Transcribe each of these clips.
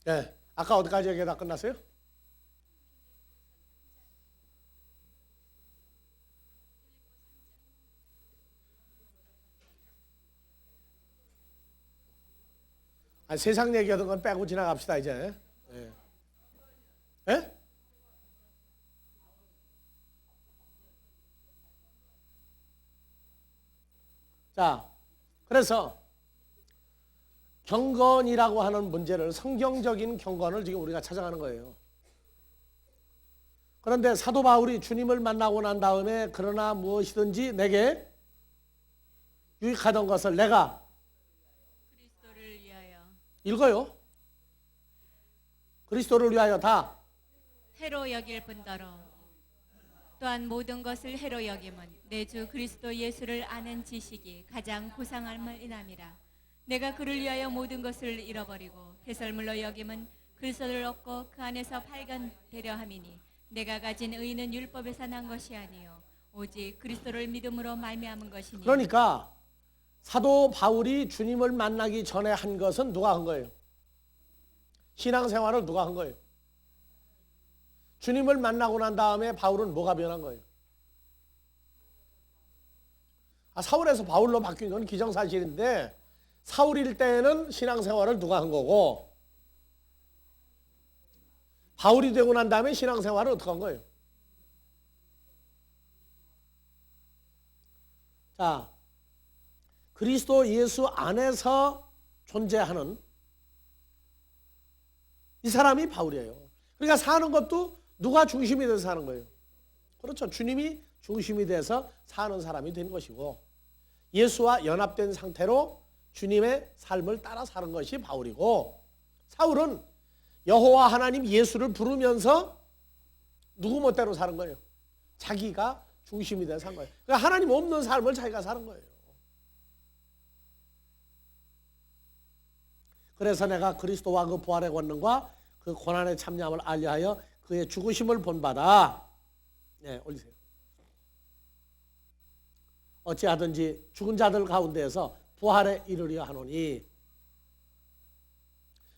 네. 아까 어디까지 얘기가 다 끝났어요? 아니, 세상 얘기하던 건 빼고 지나갑시다 이제. 예. 예? 자, 그래서 경건이라고 하는 문제를 성경적인 경건을 지금 우리가 찾아가는 거예요. 그런데 사도 바울이 주님을 만나고 난 다음에 그러나 무엇이든지 내게 유익하던 것을 내가 그리스도를 위하여 읽어요. 그리스도를 위하여 다 해로 여길 뿐더러 또한 모든 것을 해로 여김은 내 주 그리스도 예수를 아는 지식이 가장 고상함을 인함이라. 내가 그를 위하여 모든 것을 잃어버리고 배설물로 여김은 그리스도를 얻고 그 안에서 발견되려 함이니 내가 가진 의는 율법에서 난 것이 아니요 오직 그리스도를 믿음으로 말미암은 것이니. 그러니까 사도 바울이 주님을 만나기 전에 한 것은 누가 한 거예요? 신앙생활을 누가 한 거예요? 주님을 만나고 난 다음에 바울은 뭐가 변한 거예요? 사울에서 바울로 바뀐 건 기정사실인데 사울일 때는 신앙생활을 누가 한 거고 바울이 되고 난 다음에 신앙생활을 어떻게 한 거예요? 자, 그리스도 예수 안에서 존재하는 이 사람이 바울이에요. 그러니까 사는 것도 누가 중심이 돼서 사는 거예요? 그렇죠. 주님이 중심이 돼서 사는 사람이 된 것이고 예수와 연합된 상태로 주님의 삶을 따라 사는 것이 바울이고 사울은 여호와 하나님 예수를 부르면서 누구 멋대로 사는 거예요? 자기가 중심이 돼서 사는 거예요. 그러니까 하나님 없는 삶을 자기가 사는 거예요. 그래서 내가 그리스도와 그 부활의 권능과 그 고난의 참여함을 알려하여 그의 죽으심을 본받아. 네, 올리세요. 어찌하든지 죽은 자들 가운데에서 부활에 이르려 하노니.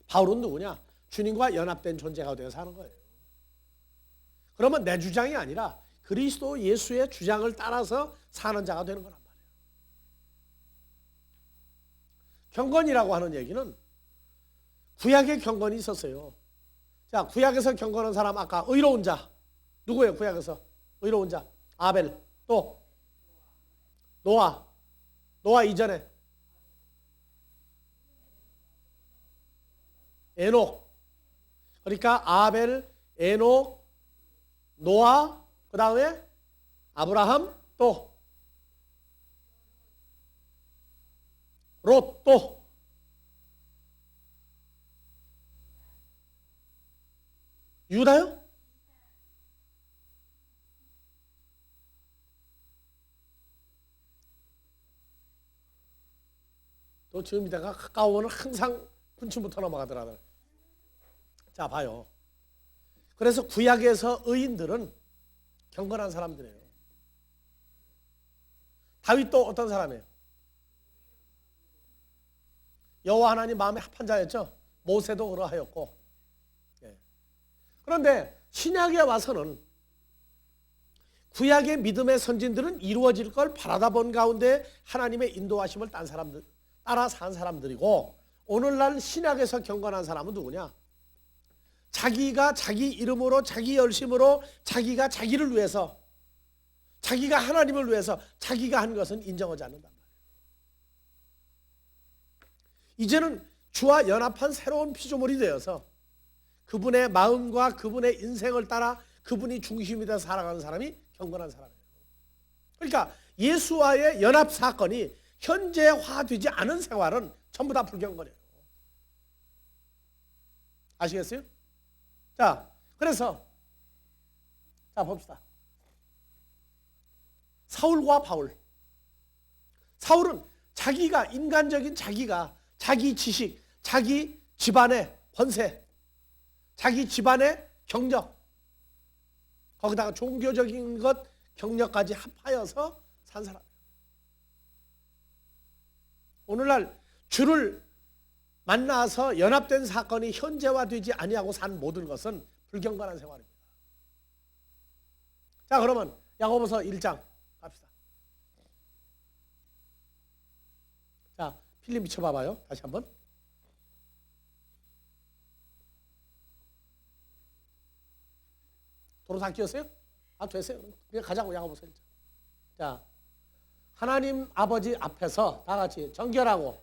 바울은 누구냐? 주님과 연합된 존재가 되어 사는 거예요. 그러면 내 주장이 아니라 그리스도 예수의 주장을 따라서 사는 자가 되는 거란 말이에요. 경건이라고 하는 얘기는 구약의 경건이 있었어요. 자, 구약에서 경건한 사람 아까 의로운 자 누구예요? 구약에서 의로운 자 아벨, 또 노아 이전에 에녹. 그러니까 아벨, 에녹, 노아, 그 다음에 아브라함, 또 롯, 또 유다요? 또 지금 이따가 가까우면 항상 군침부터 넘어가더라고요. 자, 봐요. 그래서 구약에서 의인들은 경건한 사람들이에요. 다윗도 어떤 사람이에요? 여호와 하나님 마음에 합한 자였죠. 모세도 그러하였고. 그런데 신약에 와서는 구약의 믿음의 선진들은 이루어질 걸 바라다 본 가운데 하나님의 인도하심을 따라 산 사람들이고 오늘날 신약에서 경건한 사람은 누구냐? 자기가 자기 이름으로 자기 열심으로 자기가 자기를 위해서 자기가 하나님을 위해서 자기가 한 것은 인정하지 않는단 말이에요. 이제는 주와 연합한 새로운 피조물이 되어서 그분의 마음과 그분의 인생을 따라 그분이 중심이 되어 살아가는 사람이 경건한 사람이에요. 그러니까 예수와의 연합 사건이 현재화되지 않은 생활은 전부 다 불경건이에요. 아시겠어요? 자, 그래서 자 봅시다. 사울과 바울. 사울은 자기가 인간적인 자기가 자기 지식, 자기 집안의 권세, 자기 집안의 경력, 거기다가 종교적인 것 경력까지 합하여서 산 사람이에요. 오늘날 주를 만나서 연합된 사건이 현재화되지 아니하고 산 모든 것은 불경건한 생활입니다. 자, 그러면 야고보서 1장 갑시다. 자, 필름 비춰봐봐요. 다시 한번. 도로 다 끼었어요? 아, 됐어요. 그냥 가자고. 야고보서 1장. 자, 하나님 아버지 앞에서 다 같이 정결하고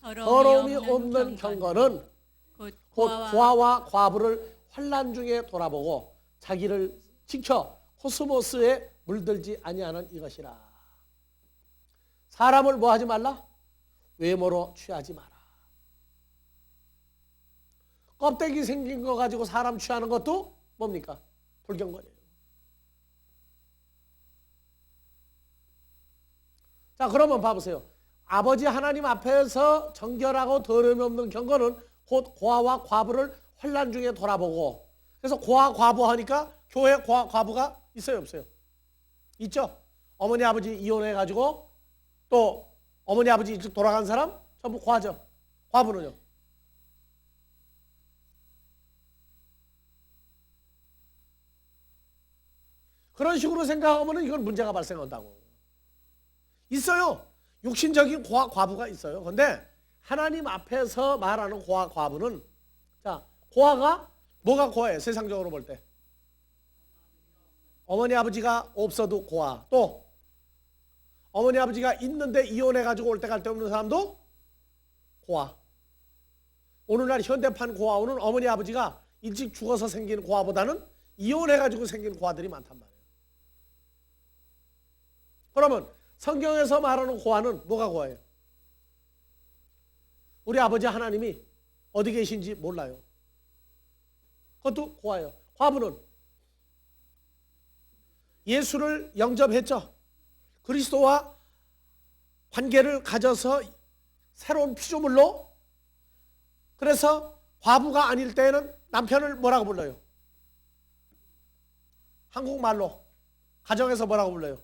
더러움이 없는 경건은 곧 곧 고아와 과부를 환난 중에 돌아보고 자기를 지켜 코스모스에 물들지 아니하는 이것이라. 사람을 뭐 하지 말라? 외모로 취하지 마라. 껍데기 생긴 거 가지고 사람 취하는 것도 뭡니까? 불경건이에요. 자, 그러면 봐보세요. 아버지 하나님 앞에서 정결하고 더러움이 없는 경건은 곧 고아와 과부를 환난 중에 돌아보고. 그래서 고아 과부 하니까 교회 고아 과부가 있어요, 없어요? 있죠. 어머니 아버지 이혼해가지고 또 어머니 아버지 일찍 돌아간 사람 전부 고아죠. 과부는요. 그런 식으로 생각하면 이건 문제가 발생한다고. 있어요. 육신적인 고아 과부가 있어요. 그런데 하나님 앞에서 말하는 고아 과부는, 자, 고아가 뭐가 고아예요? 세상적으로 볼 때. 어머니 아버지가 없어도 고아. 또 어머니 아버지가 있는데 이혼해가지고 올 때 갈 데 없는 사람도 고아. 오늘날 현대판 고아원은 어머니 아버지가 일찍 죽어서 생긴 고아보다는 이혼해가지고 생긴 고아들이 많단 말이에요. 그러면 성경에서 말하는 고아는 뭐가 고아예요? 우리 아버지 하나님이 어디 계신지 몰라요. 그것도 고아예요. 과부는 예수를 영접했죠. 그리스도와 관계를 가져서 새로운 피조물로. 그래서 과부가 아닐 때에는 남편을 뭐라고 불러요? 한국말로 가정에서 뭐라고 불러요?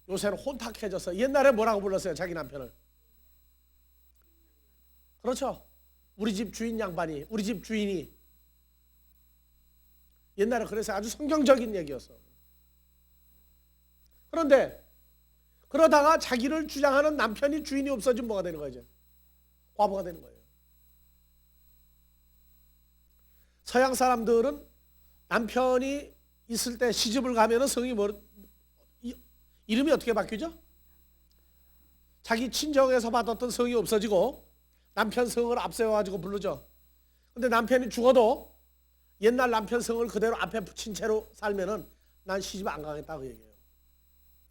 요새는 혼탁해져서 옛날에 뭐라고 불렀어요? 자기 남편을. 그렇죠. 우리 집 주인 양반이, 우리 집 주인이. 옛날에 그래서 아주 성경적인 얘기였어. 그런데 그러다가 자기를 주장하는 남편이 주인이 없어지면 뭐가 되는 거죠? 과부가 되는 거예요. 서양 사람들은 남편이 있을 때 시집을 가면은 성이 이름이 어떻게 바뀌죠? 자기 친정에서 받았던 성이 없어지고 남편 성을 앞세워가지고 부르죠. 근데 남편이 죽어도 옛날 남편 성을 그대로 앞에 붙인 채로 살면은 난 시집 안 가겠다고 얘기해요.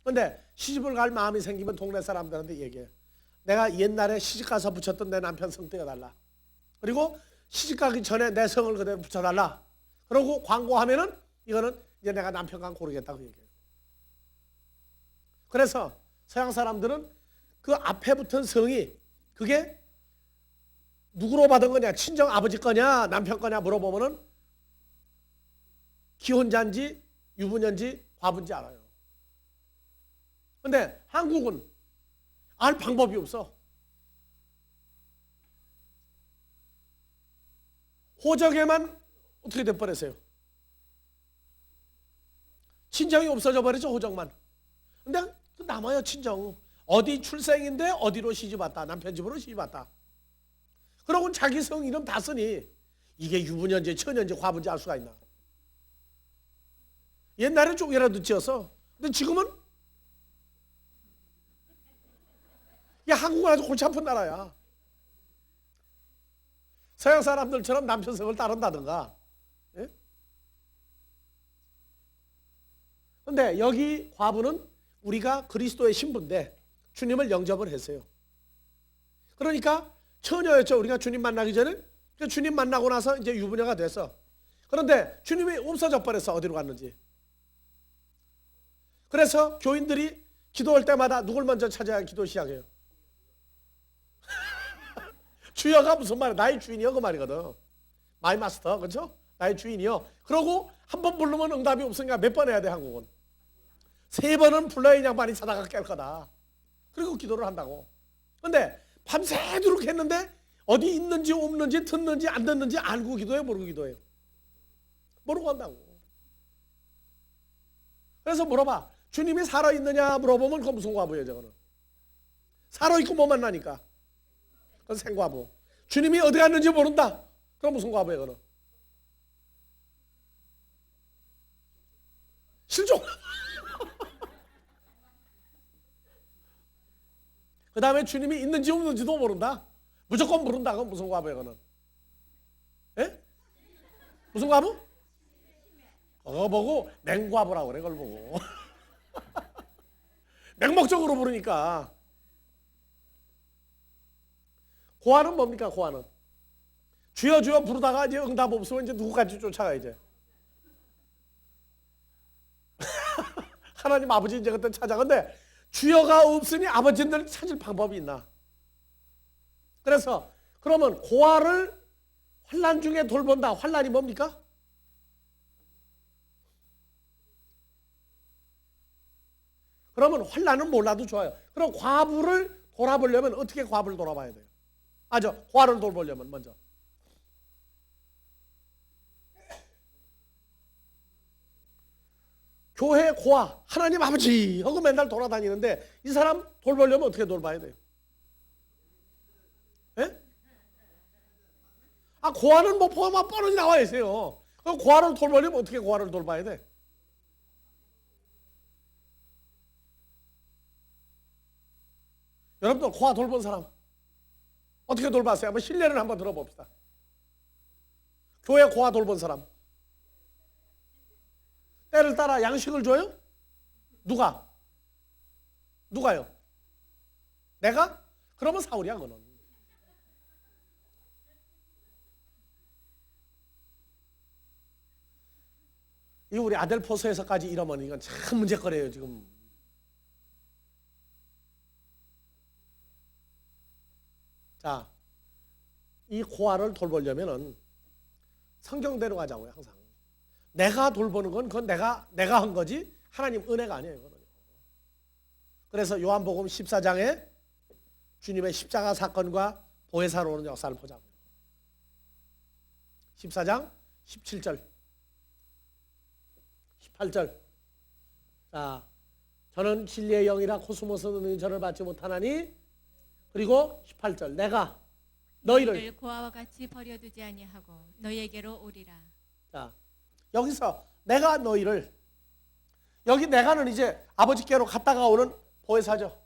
근데 시집을 갈 마음이 생기면 동네 사람들한테 얘기해요. 내가 옛날에 시집 가서 붙였던 내 남편 성 떼어달라. 그리고 시집 가기 전에 내 성을 그대로 붙여달라. 그러고 광고하면은 이거는 이제 내가 남편과 고르겠다고 얘기해요. 그래서 서양 사람들은 그 앞에 붙은 성이 그게 누구로 받은 거냐, 친정 아버지 거냐, 남편 거냐 물어보면은 기혼자인지 유부녀인지 과부인지 알아요. 근데 한국은 알 방법이 없어. 호적에만 어떻게 돼버렸어요? 친정이 없어져 버리죠, 호적만. 근데 남아요, 친정. 어디 출생인데 어디로 시집 왔다, 남편 집으로 시집 왔다. 그러고는 자기 성 이름 다 쓰니 이게 유부녀인지 처녀인지 과부인지 알 수가 있나? 옛날엔 조금이라도 지었어. 근데 지금은 야, 한국은 아주 골치 아픈 나라야. 서양 사람들처럼 남편 성을 따른다든가. 예? 근데 여기 과부는 우리가 그리스도의 신부인데 주님을 영접을 했어요. 그러니까 처녀였죠. 우리가 주님 만나기 전에. 주님 만나고 나서 이제 유부녀가 됐어. 그런데 주님이 없어져 버렸어. 어디로 갔는지. 그래서 교인들이 기도할 때마다 누굴 먼저 찾아야 기도 시작해요? 주여가 무슨 말이야? 나의 주인이요 그 말이거든. 마이 마스터, 그렇죠? 나의 주인이요. 그러고 한 번 부르면 응답이 없으니까 몇 번 해야 돼, 한국은? 3번은 불러야 이 양반이 자다가 깰 거다. 그리고 기도를 한다고. 근데 밤새도록 했는데 어디 있는지 없는지 듣는지 안 듣는지 알고 기도해요, 모르고 기도해요? 모르고 한다고. 그래서 물어봐. 주님이 살아있느냐 물어보면 그건 무슨 과부예요, 저거는. 살아있고 못 만나니까. 그건 생과부. 주님이 어디 갔는지 모른다. 그건 무슨 과부예요, 그거는. 실종. 그 다음에 주님이 있는지 없는지도 모른다. 무조건 모른다. 그건 무슨 과부예요, 그거는. 예? 무슨 과부? 그거 보고 맹과부라고 그래, 그걸 보고. 맹목적으로 부르니까. 고아는 뭡니까, 고아는? 주여 주여 부르다가 이제 응답 없으면 이제 누구까지 쫓아가, 이제. 하나님 아버지 이제 그때 찾아. 근데 주여가 없으니 아버지들 찾을 방법이 있나? 그래서 그러면 고아를 환난 중에 돌본다. 환난이 뭡니까? 그러면 환난은 몰라도 좋아요. 그럼 과부를 돌아보려면 어떻게 과부를 돌아봐야 돼요? 고아를 돌보려면 먼저. 교회 고아, 하나님 아버지 하고 맨날 돌아다니는데 이 사람 돌보려면 어떻게 돌봐야 돼요? 예? 고아는 뭐 포함한 뻔히 나와 있어요. 그럼 고아를 돌보려면 어떻게 고아를 돌봐야 돼? 여러분들 고아 돌본 사람 어떻게 돌봤어요? 한번 신뢰를 한번 들어봅시다. 교회 고아 돌본 사람. 때를 따라 양식을 줘요? 누가? 누가요? 내가? 그러면 사울이야, 그거는. 이 우리 아델포스에서까지 이러면 이건 참 문제거리예요, 지금. 자, 이 고아를 돌보려면은 성경대로 가자고요, 항상. 내가 돌보는 건 그건 내가 한 거지 하나님 은혜가 아니에요, 그거는. 그래서 요한복음 14장에 주님의 십자가 사건과 보혜사로 오는 역사를 보자고요. 14장 17절 18절. 자, 저는 진리의 영이라 코스모스는 저를 받지 못하나니. 그리고 18절. 내가 너희를 고아와 같이 버려두지 아니하고 너희에게로 오리라. 자, 여기서 내가 너희를, 여기 내가는 이제 아버지께로 갔다가 오는 보혜사죠.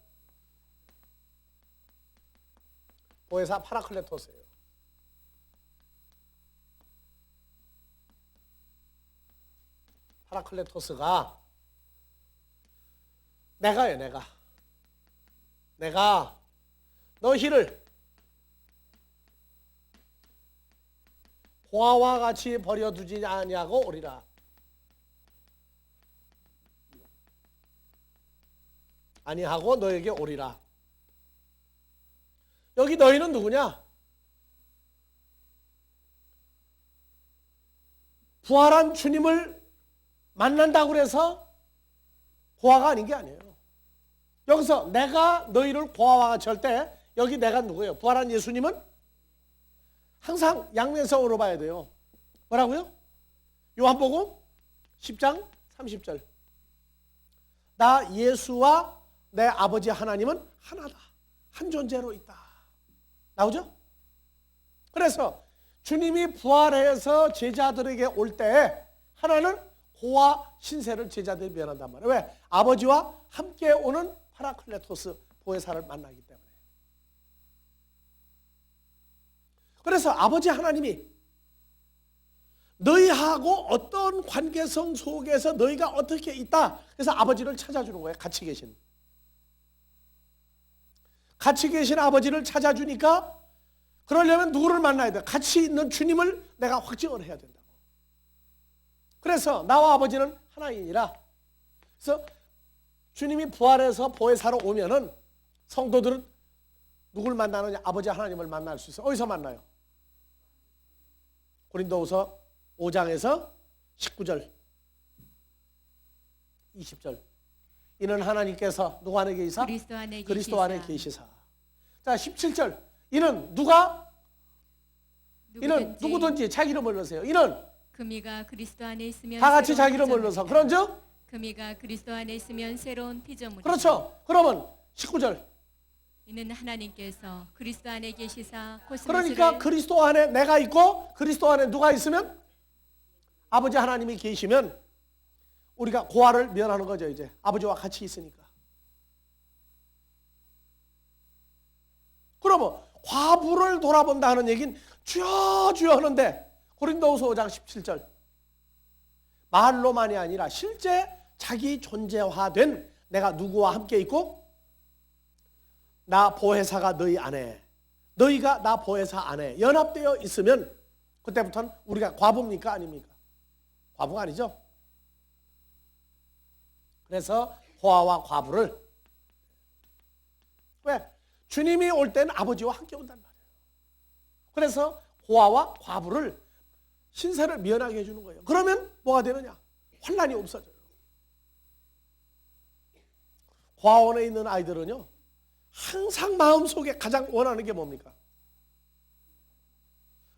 보혜사 파라클레토스예요. 파라클레토스가 내가요, 내가 너희를 고아와 같이 버려두지 아니하고 오리라. 아니하고 너에게 오리라. 여기 너희는 누구냐? 부활한 주님을 만난다고 해서 고아가 아닌 게 아니에요. 여기서 내가 너희를 고아와 같이 할 때 여기 내가 누구예요? 부활한 예수님은 항상 양면성으로 봐야 돼요. 뭐라고요? 요한복음 10장 30절. 나 예수와 내 아버지 하나님은 하나다. 한 존재로 있다. 나오죠? 그래서 주님이 부활해서 제자들에게 올 때 하나는 고아 신세를 제자들이 면한단 말이에요. 왜? 아버지와 함께 오는 파라클레토스 보혜사를 만나기 때문에. 그래서 아버지 하나님이 너희하고 어떤 관계성 속에서 너희가 어떻게 있다. 그래서 아버지를 찾아주는 거예요. 같이 계신 아버지를 찾아주니까 그러려면 누구를 만나야 돼? 같이 있는 주님을 내가 확증을 해야 된다고. 그래서 나와 아버지는 하나이니라. 그래서 주님이 부활해서 보혜사로 오면은 성도들은 누굴 만나느냐? 아버지 하나님을 만날 수 있어요. 어디서 만나요? 고린도후서 5장에서 19절 20절. 이는 하나님께서 누구 안에 계시사? 그리스도 안에 그리스도 안에 계시사. 자, 자, 17절. 이는 누구든지 자기 이름을 넣으세요. 이는 금이가 그리스도 안에 있으면 다 같이 새로운 자기 이름을 넣어서 그런즉 금이가 그리스도 안에 있으면 새로운 피조물이다. 그렇죠. 그러면 19절. 이는 하나님께서 그리스도 안에 계시사 그러니까 그리스도 안에 내가 있고 그리스도 안에 누가 있으면 아버지 하나님이 계시면 우리가 고아를 면하는 거죠. 이제 아버지와 같이 있으니까. 그러면 과부를 돌아본다는 얘기는 주여 주여 하는데 고린도후서 5장 17절 말로만이 아니라 실제 자기 존재화된 내가 누구와 함께 있고 나 보혜사가 너희 안에 너희가 나 보혜사 안에 연합되어 있으면 그때부터는 우리가 과부입니까? 아닙니까? 과부가 아니죠. 그래서 고아와 과부를 왜? 주님이 올 때는 아버지와 함께 온단 말이에요. 그래서 고아와 과부를 신세를 면하게 해주는 거예요. 그러면 뭐가 되느냐? 환난이 없어져요. 고아원에 있는 아이들은요 항상 마음속에 가장 원하는 게 뭡니까?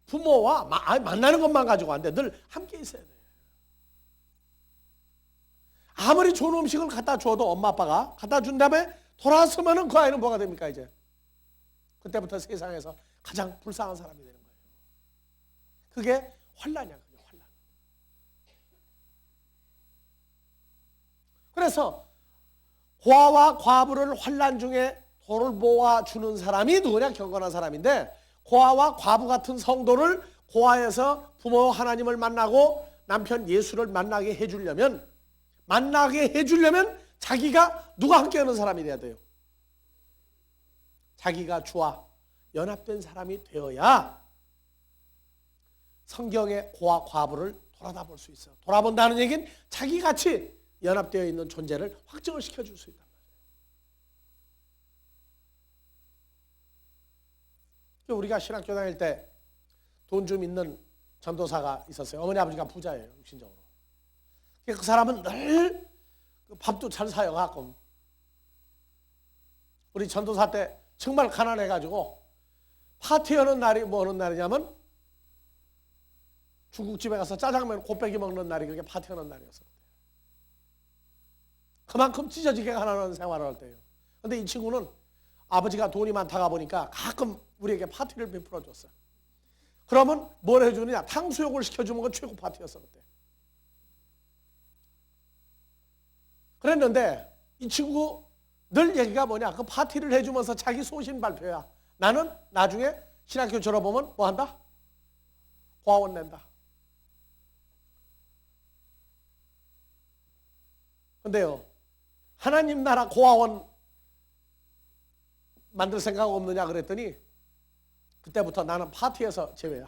부모와 만나는 것만 가지고 안 돼. 늘 함께 있어야 돼. 아무리 좋은 음식을 갖다 줘도 엄마 아빠가 갖다 준 다음에 돌아서면은 그 아이는 뭐가 됩니까? 이제 그때부터 세상에서 가장 불쌍한 사람이 되는 거예요. 그게 환난이야. 그게 환난. 그래서 고아와 과부를 환난 중에 돌보아 주는 사람이 누구냐? 경건한 사람인데 고아와 과부 같은 성도를 고아에서 부모 하나님을 만나고 남편 예수를 만나게 해주려면 자기가 누가 함께하는 사람이 돼야 돼요. 자기가 주와 연합된 사람이 되어야 성경의 고아 과부를 돌아다 볼 수 있어요. 돌아본다는 얘기는 자기같이 연합되어 있는 존재를 확증을 시켜줄 수 있단 말이에요. 우리가 신학교 다닐 때 돈 좀 있는 전도사가 있었어요. 어머니 아버지가 부자예요. 육신적으로. 그 사람은 늘 밥도 잘 사요. 가끔. 우리 전도사 때 정말 가난해가지고 파티하는 날이 뭐 하는 날이냐면 중국집에 가서 짜장면 곱빼기 먹는 날이 그게 파티하는 날이었어요. 그만큼 찢어지게 가난한 생활을 할 때예요. 근데 이 친구는 아버지가 돈이 많다가 보니까 가끔 우리에게 파티를 베풀어 줬어요. 그러면 뭘 해주느냐? 탕수육을 시켜주는 건 최고 파티였어 그때. 그랬는데 이 친구 늘 얘기가 뭐냐? 그 파티를 해주면서 자기 소신 발표야. 나는 나중에 신학교 졸업하면 뭐 한다? 고아원 낸다. 근데요, 하나님 나라 고아원 만들 생각 없느냐 그랬더니 그때부터 나는 파티에서 제외야.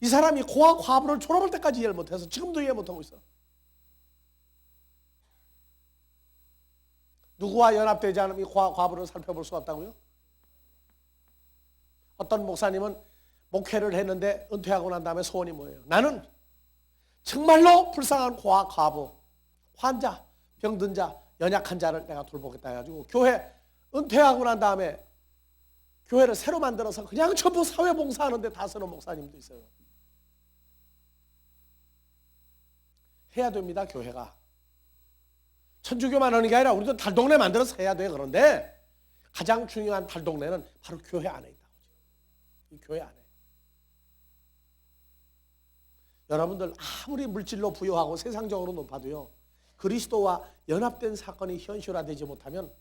이 사람이 고아 과부를 졸업할 때까지 이해를 못해서 지금도 이해 못하고 있어. 누구와 연합되지 않으면 이 고아 과부를 살펴볼 수 없다고요? 어떤 목사님은 목회를 했는데 은퇴하고 난 다음에 소원이 뭐예요? 나는 정말로 불쌍한 고아 과부, 환자, 병든 자, 연약한 자를 내가 돌보겠다 해가지고 교회 은퇴하고 난 다음에 교회를 새로 만들어서 그냥 전부 사회봉사하는데 다 쓰는 목사님도 있어요. 해야 됩니다. 교회가. 천주교만 하는 게 아니라 우리도 달동네 만들어서 해야 돼. 그런데 가장 중요한 달동네는 바로 교회 안에 있다고. 이 교회 안에. 여러분들 아무리 물질로 부유하고 세상적으로 높아도요. 그리스도와 연합된 사건이 현실화되지 못하면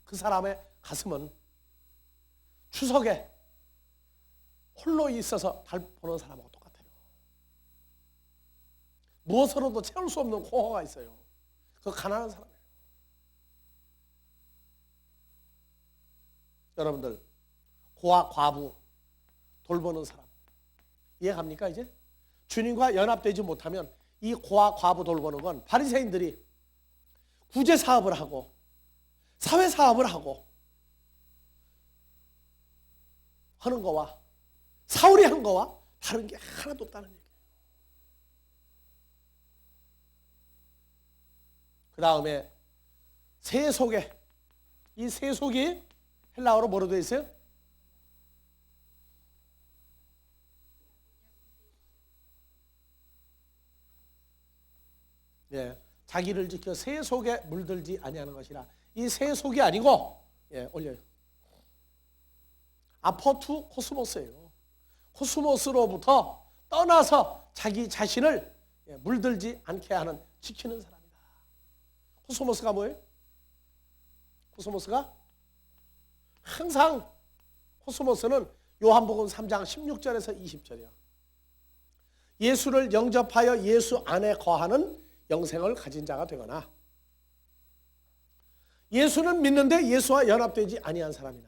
그 사람의 가슴은 추석에 홀로 있어서 달 보는 사람하고 똑같아요. 무엇으로도 채울 수 없는 호호가 있어요. 그 가난한 사람이에요. 여러분들 고아 과부 돌보는 사람 이해갑니까? 이제 주님과 연합되지 못하면 이 고아 과부 돌보는 건 바리새인들이 구제 사업을 하고 사회 사업을 하고 하는 거와 사울이 한 거와 다른 게 하나도 없다는 얘기예요. 그 다음에 세속에 이 세속이 헬라어로 뭐로 되어 있어요? 예, 자기를 지켜 새 속에 물들지 아니하는 것이라. 이 새 속이 아니고, 예, 올려요. 아포투 코스모스예요. 코스모스로부터 떠나서 자기 자신을 물들지 않게 하는, 지키는 사람이다. 코스모스가 뭐예요? 코스모스가 항상, 코스모스는 요한복음 3장 16절에서 20절이야. 예수를 영접하여 예수 안에 거하는 영생을 가진 자가 되거나, 예수는 믿는데 예수와 연합되지 아니한 사람이나.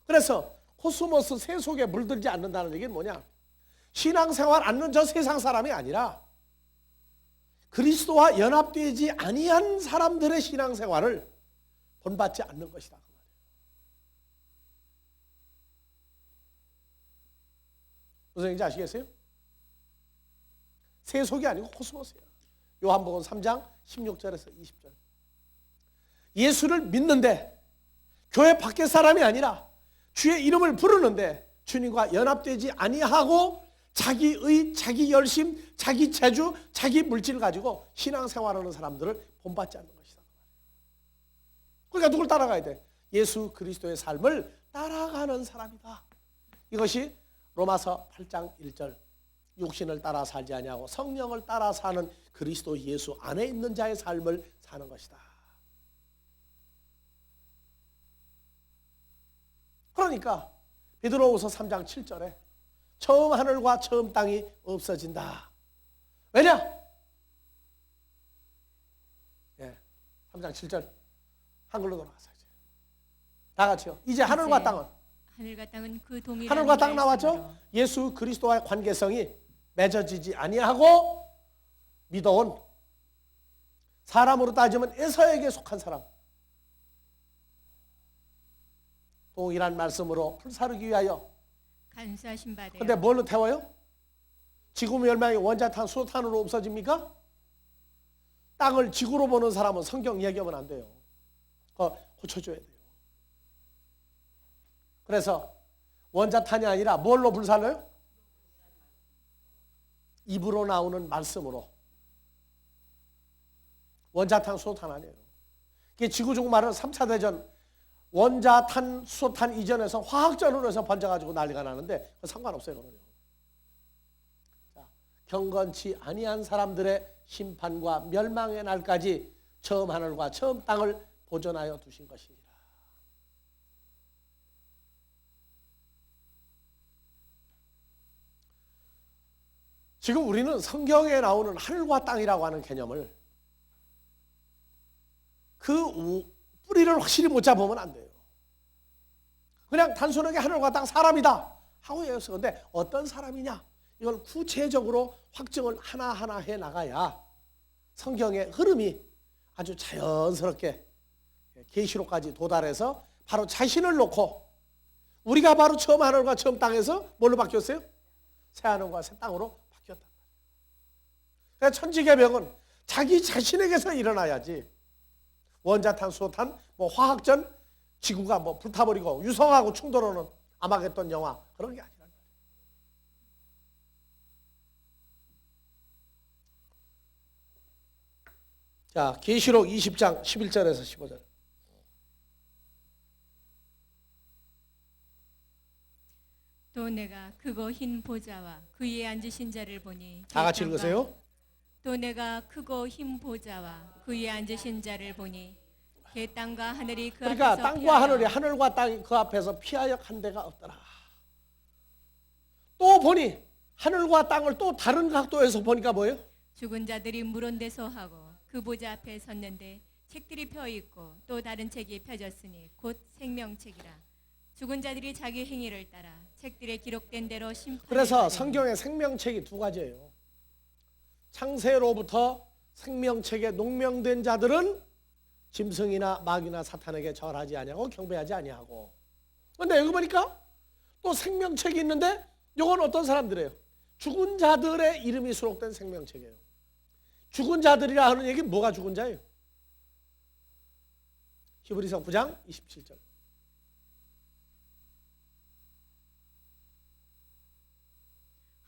그래서 코스모스 새 속에 물들지 않는다는 얘기는 뭐냐? 신앙생활 않는 저 세상 사람이 아니라 그리스도와 연합되지 아니한 사람들의 신앙생활을 본받지 않는 것이다. 무슨 얘기인지 아시겠어요? 새 속이 아니고 코스모스예요. 요한복음 3장 16절에서 20절. 예수를 믿는데 교회 밖의 사람이 아니라 주의 이름을 부르는데 주님과 연합되지 아니하고 자기의, 자기 열심, 자기 재주, 자기 물질을 가지고 신앙생활하는 사람들을 본받지 않는 것이다. 그러니까 누굴 따라가야 돼? 예수 그리스도의 삶을 따라가는 사람이다. 이것이 로마서 8장 1절, 육신을 따라 살지 아니하고 성령을 따라 사는 그리스도 예수 안에 있는 자의 삶을 사는 것이다. 그러니까 베드로후서 3장 7절에 처음 하늘과 처음 땅이 없어진다. 왜냐? 예, 3장 7절 한글로 돌아가서 다 같이요. 이제 하늘과 땅은, 하늘과 땅은 그 동일한 하늘과 땅 나왔죠? 예수 그리스도와의 관계성이 맺어지지 아니하고 믿어온, 사람으로 따지면 에서에게 속한 사람, 동일한 말씀으로 풀사르기 위하여. 간수하신 바되어. 근데 뭘로 태워요? 지구 멸망이 원자탄, 수소탄으로 없어집니까? 땅을 지구로 보는 사람은 성경 이야기하면 안 돼요. 그거 고쳐줘야 돼요. 그래서 원자탄이 아니라 뭘로 불살려요? 입으로 나오는 말씀으로. 원자탄, 수소탄 아니에요. 이게 지구종말은 3차 대전 원자탄, 수소탄 이전에서 화학전으로 해서 번져가지고 난리가 나는데 상관없어요. 그거는요. 자, 경건치 아니한 사람들의 심판과 멸망의 날까지 처음 하늘과 처음 땅을 보존하여 두신 것이니라. 지금 우리는 성경에 나오는 하늘과 땅이라고 하는 개념을 그 뿌리를 확실히 못 잡으면 안 돼요. 그냥 단순하게 하늘과 땅 사람이다 하고 얘기했어. 근데 어떤 사람이냐? 이걸 구체적으로 확정을 하나하나 해 나가야 성경의 흐름이 아주 자연스럽게 계시록까지 도달해서 바로 자신을 놓고, 우리가 바로 처음 하늘과 처음 땅에서 뭘로 바뀌었어요? 새 하늘과 새 땅으로 바뀌었다. 그러니까 천지개벽은 자기 자신에게서 일어나야지, 원자탄, 수소탄, 뭐 화학전, 지구가 뭐 불타버리고 유성하고 충돌하는 아마겟돈 영화, 그런 게 아니라. 자, 계시록 20장 11절에서 15절. 또 내가 크고 흰 보좌와 그 위에 앉으신 자를 보니, 다 같이 읽으세요. 또 내가 크고 흰 보좌와 그 위에 앉으신 자를 보니 개 땅과 하늘이 그 그러니까 앞에서 땅과 피하여, 하늘이, 하늘과 땅이 그 앞에서 피하여 한 데가 없더라. 또 보니 하늘과 땅을 또 다른 각도에서 보니까 뭐예요? 죽은 자들이 물온데 서하고 그 보좌 앞에 섰는데 책들이 펴 있고 또 다른 책이 펴졌으니 곧 생명책이라. 죽은 자들이 자기 행위를 따라 책들에 기록된 대로 심판. 그래서 성경의 생명책이 두 가지예요. 창세로부터 생명책에 농명된 자들은 짐승이나 마귀나 사탄에게 절하지 아니하고 경배하지 아니하고. 그런데 여기 보니까 또 생명책이 있는데 이건 어떤 사람들이에요? 죽은 자들의 이름이 수록된 생명책이에요. 죽은 자들이라 하는 얘기는 뭐가 죽은 자예요? 히브리서 9장 27절.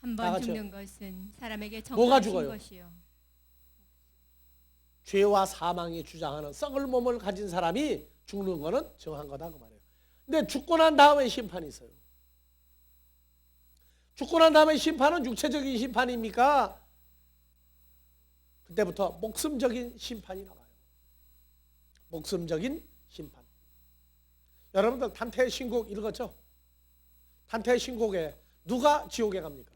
한 다 번 같이요. 죽는 것은 사람에게 뭐가 정하신 죽어요? 것이요. 죄와 사망이 주장하는 썩을 몸을 가진 사람이 죽는 거는 정한 거다 그 말이에요. 근데 죽고 난 다음에 심판이 있어요. 죽고 난 다음에 심판은 육체적인 심판입니까? 그때부터 목숨적인 심판이 나와요. 목숨적인 심판. 여러분들 단테의 신곡 읽었죠? 단테의 신곡에 누가 지옥에 갑니까?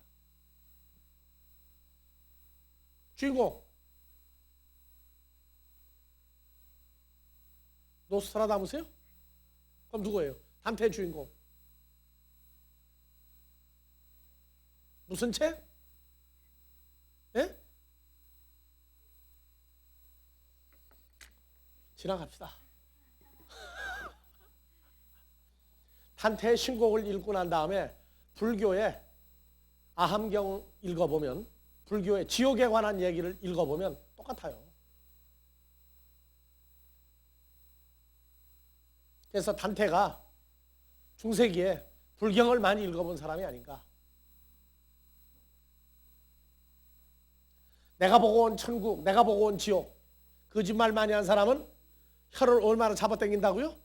주인공 노스트라다무스요? 그럼 누구예요? 단테의 주인공 무슨 책? 예? 지나갑시다. 단테의 신곡을 읽고 난 다음에 불교의 아함경 읽어보면 불교의 지옥에 관한 얘기를 읽어보면 똑같아요. 그래서 단테가 중세기에 불경을 많이 읽어본 사람이 아닌가. 내가 보고 온 천국, 내가 보고 온 지옥, 거짓말 많이 한 사람은 혀를 얼마나 잡아당긴다고요?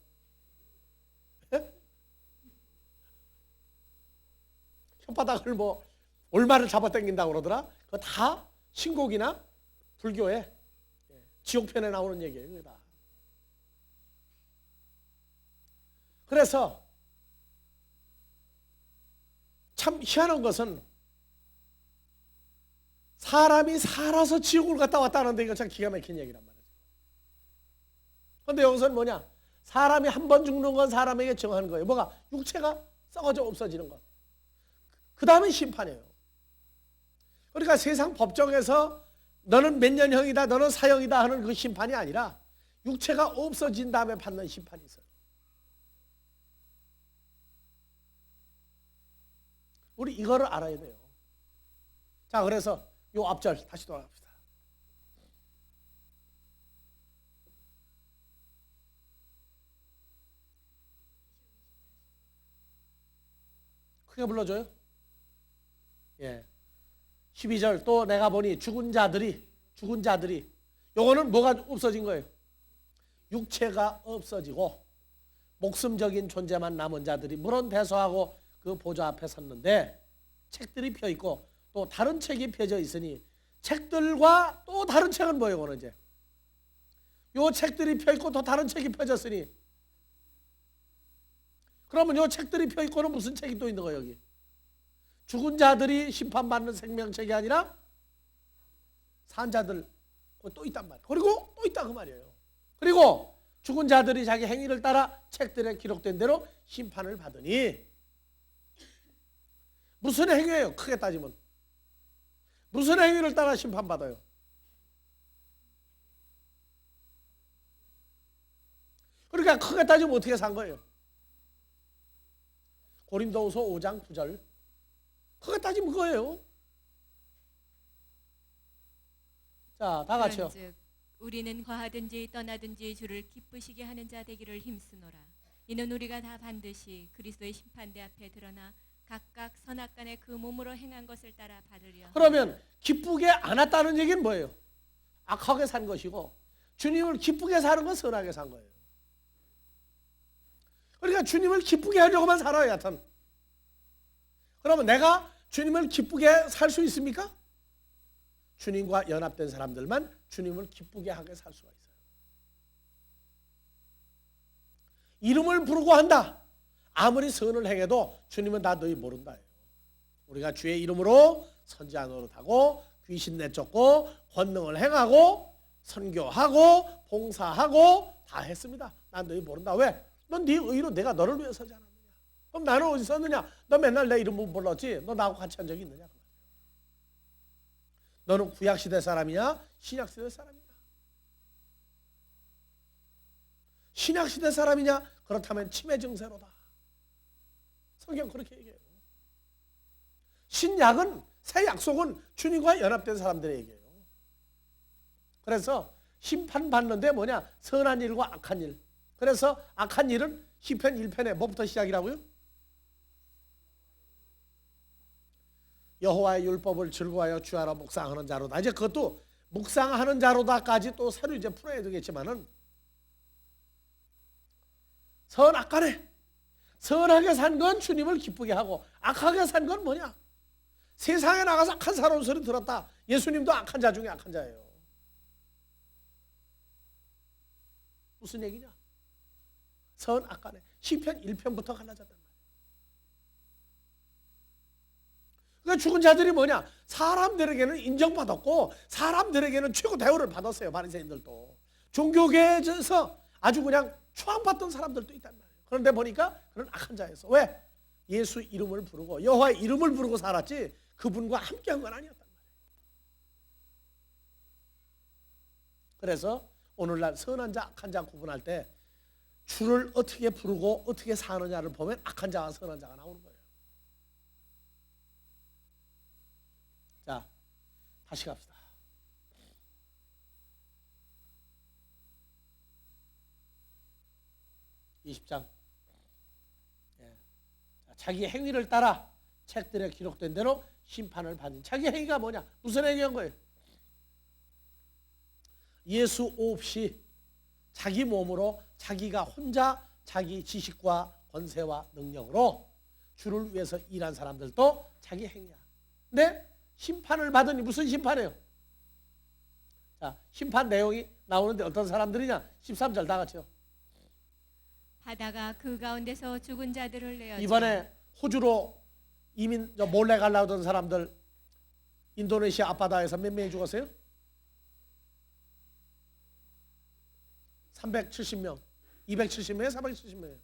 예? 혓바닥을 뭐 얼마를 잡아당긴다고 그러더라? 그거 다 신곡이나 불교의 지옥편에 나오는 얘기예요. 다. 그래서 참 희한한 것은 사람이 살아서 지옥을 갔다 왔다는데 이거 참 기가 막힌 얘기란 말이죠. 그런데 여기서는 뭐냐? 사람이 한 번 죽는 건 사람에게 정하는 거예요. 뭐가? 육체가 썩어져 없어지는 것. 그 다음에 심판이에요. 그러니까 세상 법정에서 너는 몇 년형이다, 너는 사형이다 하는 그 심판이 아니라 육체가 없어진 다음에 받는 심판이 있어요. 우리 이거를 알아야 돼요. 자, 그래서 요 앞절 다시 돌아갑시다. 크게 불러줘요. 예. 12절 또 내가 보니 죽은 자들이 요거는 뭐가 없어진 거예요? 육체가 없어지고 목숨적인 존재만 남은 자들이 물론 대소하고 그 보좌 앞에 섰는데 책들이 펴 있고 또 다른 책이 펴져 있으니 책들과 또 다른 책은 뭐예요? 오늘 이제 요 책들이 펴 있고 또 다른 책이 펴졌으니 그러면 요 책들이 펴 있고는 무슨 책이 또 있는 거예요? 여기 죽은 자들이 심판받는 생명책이 아니라 산 자들 또 있단 말이에요. 그리고 또 있다 그 말이에요. 그리고 죽은 자들이 자기 행위를 따라 책들에 기록된 대로 심판을 받으니 무슨 행위예요? 크게 따지면 무슨 행위를 따라 심판받아요? 그러니까 크게 따지면 어떻게 산 거예요? 고린도후서 5장 9절 크게 따지면 그거예요. 자, 다 같이요. 그런즉 우리는 거하든지 떠나든지 주를 기쁘시게 하는 자 되기를 힘쓰노라. 이는 우리가 다 반드시 그리스도의 심판대 앞에 드러나 각각 선악간에 그 몸으로 행한 것을 따라 받으려. 그러면 기쁘게 안 왔다는 얘기는 뭐예요? 악하게 산 것이고 주님을 기쁘게 사는 건 선하게 산 거예요. 그러니까 주님을 기쁘게 하려고만 살아요, 여하튼. 그러면 내가 주님을 기쁘게 살 수 있습니까? 주님과 연합된 사람들만 주님을 기쁘게 하게 살 수가 있어요. 이름을 부르고 한다. 아무리 선을 행해도 주님은 다 너희 모른다. 우리가 주의 이름으로 선지자 노릇하고 귀신 내쫓고 권능을 행하고 선교하고 봉사하고 다 했습니다. 난 너희 모른다. 왜? 넌 네 의로 내가 너를 위해 서지 않았느냐. 그럼 나는 어디 있었느냐? 너 맨날 내 이름 못 불렀지? 너 나하고 같이 한 적이 있느냐? 너는 구약시대 사람이냐? 신약시대 사람이냐? 신약시대 사람이냐? 그렇다면 치매 증세로다. 성경 그렇게 얘기해요. 신약은, 새 약속은 주님과 연합된 사람들의 얘기예요. 그래서 심판받는데 뭐냐? 선한 일과 악한 일. 그래서 악한 일은 시편 1편에 뭐부터 시작이라고요? 여호와의 율법을 즐거워하여 주하러 묵상하는 자로다. 이제 그것도 묵상하는 자로다까지 또 새로 이제 풀어야 되겠지만은 선악간에 선하게 산 건 주님을 기쁘게 하고 악하게 산 건 뭐냐? 세상에 나가서 악한 사람 소리 들었다. 예수님도 악한 자 중에 악한 자예요. 무슨 얘기냐? 선악간에 시편 1편부터 갈라졌단 말이에요. 그러니까 죽은 자들이 뭐냐? 사람들에게는 인정받았고 사람들에게는 최고 대우를 받았어요. 바리새인들도. 종교계에서 아주 그냥 추앙받던 사람들도 있단 말이에요. 그런데 보니까 그런 악한 자였어. 왜? 예수 이름을 부르고 여호와의 이름을 부르고 살았지 그분과 함께한 건 아니었단 말이에요. 그래서 오늘날 선한 자, 악한 자 구분할 때 주를 어떻게 부르고 어떻게 사느냐를 보면 악한 자와 선한 자가 나오는 거예요. 자, 다시 갑시다. (20장) 자기 행위를 따라 책들에 기록된 대로 심판을 받는. 자기 행위가 뭐냐? 무슨 행위한 거예요? 예수 없이 자기 몸으로 자기가 혼자 자기 지식과 권세와 능력으로 주를 위해서 일한 사람들도 자기 행위야. 근데 심판을 받으니 무슨 심판이에요? 자, 심판 내용이 나오는데 어떤 사람들이냐? 13절 다 같이요. 바다가 그 가운데서 죽은 자들을 내어 이번에 호주로 이민 몰래 가려던 사람들 인도네시아 앞바다에서 몇 명이 죽었어요? 370명, 270명에 470명이에요.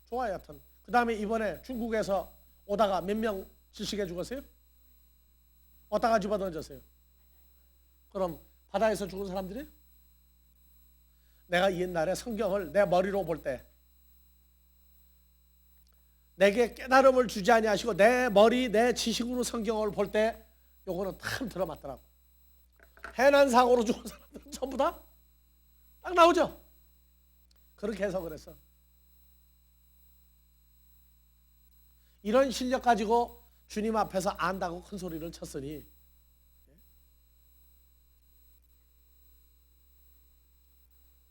좋아요, 하여튼. 그 다음에 이번에 중국에서 오다가 몇 명 질식해 죽었어요? 어디다가 집어던졌어요? 그럼 바다에서 죽은 사람들이에요? 내가 옛날에 성경을 내 머리로 볼 때 내게 깨달음을 주지 아니하시고 내 머리, 내 지식으로 성경을 볼 때 요거는 참 들어맞더라고. 해난 사고로 죽은 사람들은 전부 다 딱 나오죠. 그렇게 해석을 했어. 이런 실력 가지고 주님 앞에서 안다고 큰 소리를 쳤으니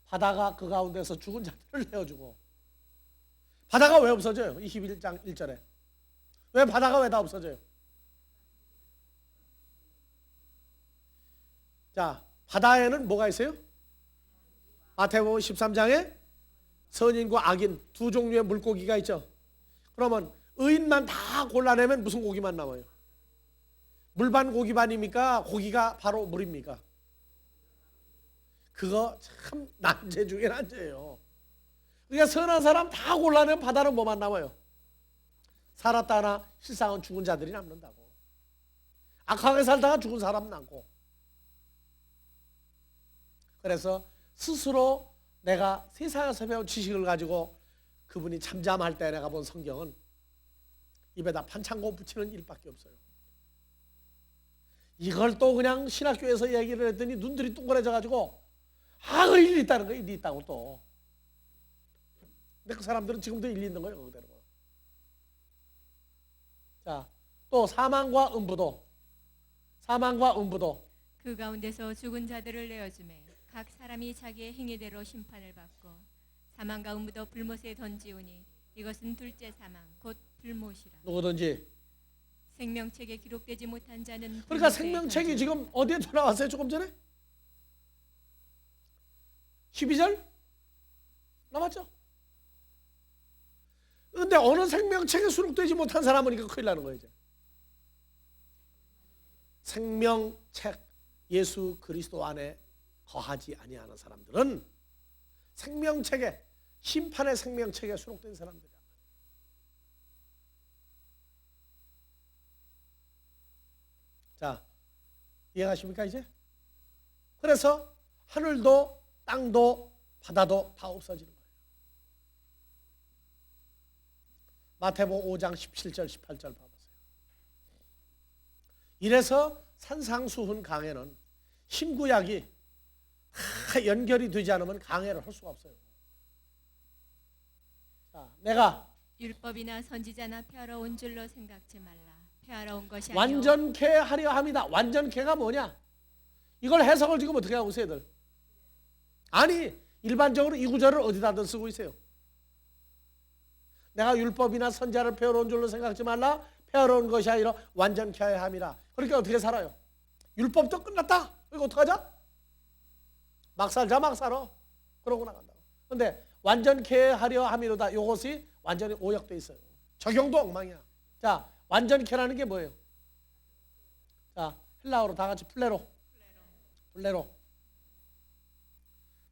바다가 그 가운데서 죽은 자들을 내어주고. 바다가 왜 없어져요? 21장 1절에 왜 바다가 왜 다 없어져요? 자, 바다에는 뭐가 있어요? 마태복음 13장에 선인과 악인 두 종류의 물고기가 있죠. 그러면 의인만 다 골라내면 무슨 고기만 남아요? 물반 고기반입니까? 고기가 바로 물입니까? 그거 참 난제 중에 난제예요. 그러니까 선한 사람 다 골라내면 바다는 뭐만 남아요? 살았다나 실상은 죽은 자들이 남는다고. 악하게 살다가 죽은 사람 남고. 그래서 스스로 내가 세상에서 배운 지식을 가지고 그분이 잠잠할 때 내가 본 성경은 입에다 판창고 붙이는 일밖에 없어요. 이걸 또 그냥 신학교에서 얘기를 했더니 눈들이 둥그레져가지고 그 일리 있다는 거예요. 일리 있다고 또. 근데 그 사람들은 지금도 일리 있는 거예요. 그대로. 자, 또 사망과 음부도. 사망과 음부도. 그 가운데서 죽은 자들을 내어주매 각 사람이 자기의 행위대로 심판을 받고 사망과 음부도 불못에 던지우니 이것은 둘째 사망 곧 불못이라. 누구든지. 생명책에 기록되지 못한 자는 그러니까 생명책이 지금 어디에 나왔어요? 조금 전에? 12절? 남았죠? 그런데 어느 생명책에 수록되지 못한 사람은 이거 큰일 나는 거예요. 이제. 생명책 예수 그리스도 안에 거하지 아니하는 사람들은 생명책에 심판의 생명책에 수록된 사람들이야. 자, 이해가십니까 이제? 그래서 하늘도 땅도 바다도 다 없어지는 거예요. 마태복음 5장 17절 18절 봐보세요. 이래서 산상수훈 강해는 신구약이 다 연결이 되지 않으면 강해를 할 수가 없어요. 자, 내가 율법이나 선지자나 펴러 온 줄로 생각지 말라. 하러 온 것이 아니요 완전케 하려 합니다. 완전케가 뭐냐? 이걸 해석을 지금 어떻게 하고 있어요, 애들? 아니, 일반적으로 이 구절을 어디다든 쓰고 있어요. 내가 율법이나 선지자를 배워놓은 줄로 생각지 말라. 배워놓은 것이 아니라 완전케 하려 함이라. 그러니까 어떻게 살아요? 율법도 끝났다. 이거 어떡하자? 막 살자, 막 살아. 그러고 나간다. 근데 완전케 하려 함이로다. 이것이 완전히 오역돼 있어요. 적용도 엉망이야. 자, 완전케라는 게 뭐예요? 자, 헬라어로 다 같이 플레로.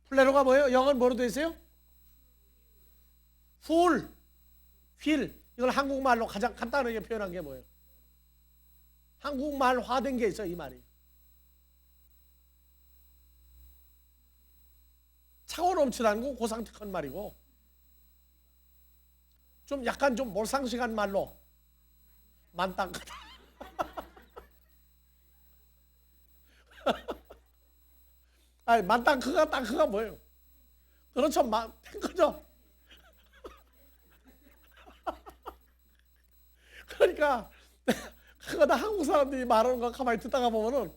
플레로가 뭐예요? 영어는 뭐로 되어 있어요? 풀, 휠. 이걸 한국말로 가장 간단하게 표현한 게 뭐예요? 한국말화된 게 있어요, 이 말이. 차고 넘치다는 건 고상특한 말이고, 좀 약간 좀 몰상식한 말로 만땅크다. 아니, 땅크가 뭐예요? 그렇죠, 탱크죠. 그러니까 그거다 한국 사람들이 말하는 거 가만히 듣다가 보면은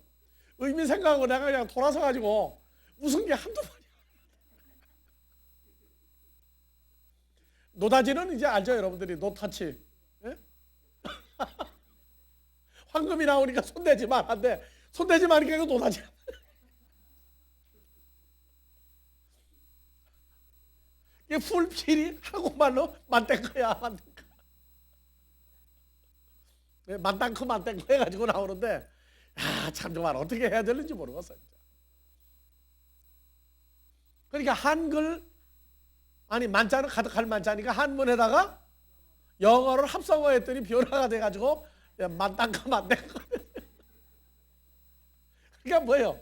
의미 생각하고 내가 그냥 돌아서 가지고 웃은 게 한두 번이야. 노다지는 이제 알죠, 여러분들이. 노타치. 예? 황금이 나오니까 손대지 말한데, 손대지 마니까 이거 노다지야. 이게 풀필이 한국말로 만땅크야, 만땅크. 만땅크 해가지고 나오는데, 야, 참 정말 어떻게 해야 되는지 모르겠어요. 진짜. 그러니까 한글, 아니 만자는 가득할 만자니까 한문에다가 영어를 합성어했더니 변화가 돼가지고 만땅크. 그러니까 뭐예요?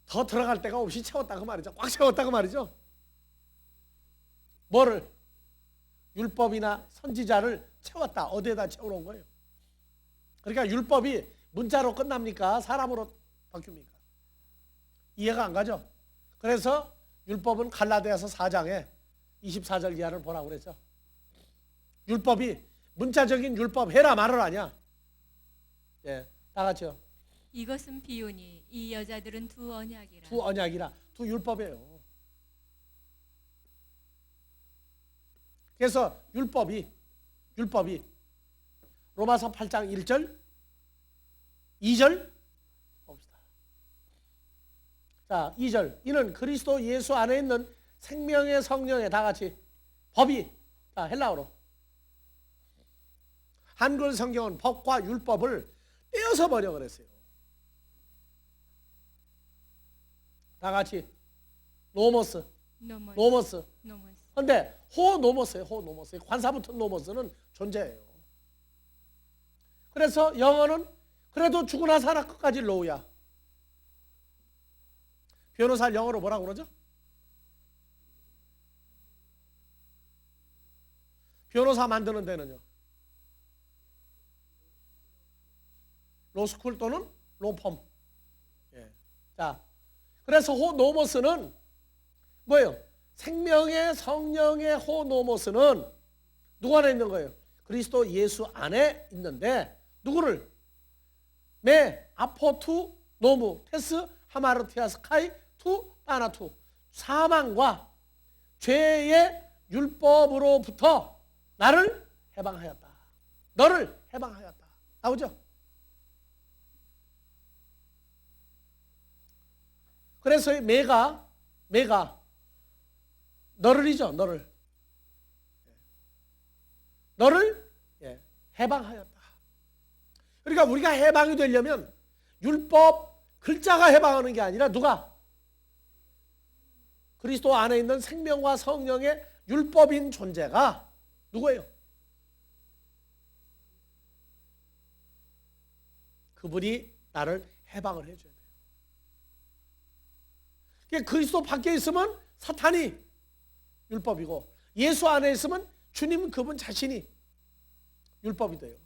더 들어갈 데가 없이 채웠다고 말이죠. 꽉 채웠다고 말이죠. 뭐를? 율법이나 선지자를 채웠다. 어디에다 채워놓은 거예요? 그러니까 율법이 문자로 끝납니까? 사람으로 바뀝니까? 이해가 안 가죠? 그래서 율법은 갈라디아서 4장에 24절 이하를 보라고 그랬죠. 율법이 문자적인 율법 해라 말을 아니야. 예, 다 같이요. 이것은 비유니 이 여자들은 두 언약이라. 두 언약이라, 두 율법이에요. 그래서 율법이 로마서 8장 1절, 2절 봅시다. 자, 2절. 이는 그리스도 예수 안에 있는 생명의 성령의, 다 같이 법이, 자, 헬라어로. 한글 성경은 법과 율법을 떼어서 버려 그랬어요. 다 같이 노모스. 근데 호노모스예요. 호노모스. 관사 붙은 노모스는 존재예요. 그래서 영어는 그래도 죽으나 살아 끝까지 로우야. 변호사를 영어로 뭐라고 그러죠? 변호사 만드는 데는요. 로스쿨 또는 로펌. 예. 자, 그래서 호노모스는 뭐예요? 생명의 성령의 호노모스는 누구 안에 있는 거예요? 그리스도 예수 안에 있는데 누구를? 메 아포투 노무 테스 하마르티아스 카이 투 따나투, 사망과 죄의 율법으로부터 나를 해방하였다. 너를 해방하였다. 나오죠? 그래서 메가 너를이죠. 너를 해방하였다. 그러니까 우리가 해방이 되려면 율법 글자가 해방하는 게 아니라 누가? 그리스도 안에 있는 생명과 성령의 율법인 존재가 누구예요? 그분이 나를 해방을 해줘야 돼요. 그러니까 그리스도 밖에 있으면 사탄이 율법이고, 예수 안에 있으면 주님 그분 자신이 율법이 돼요.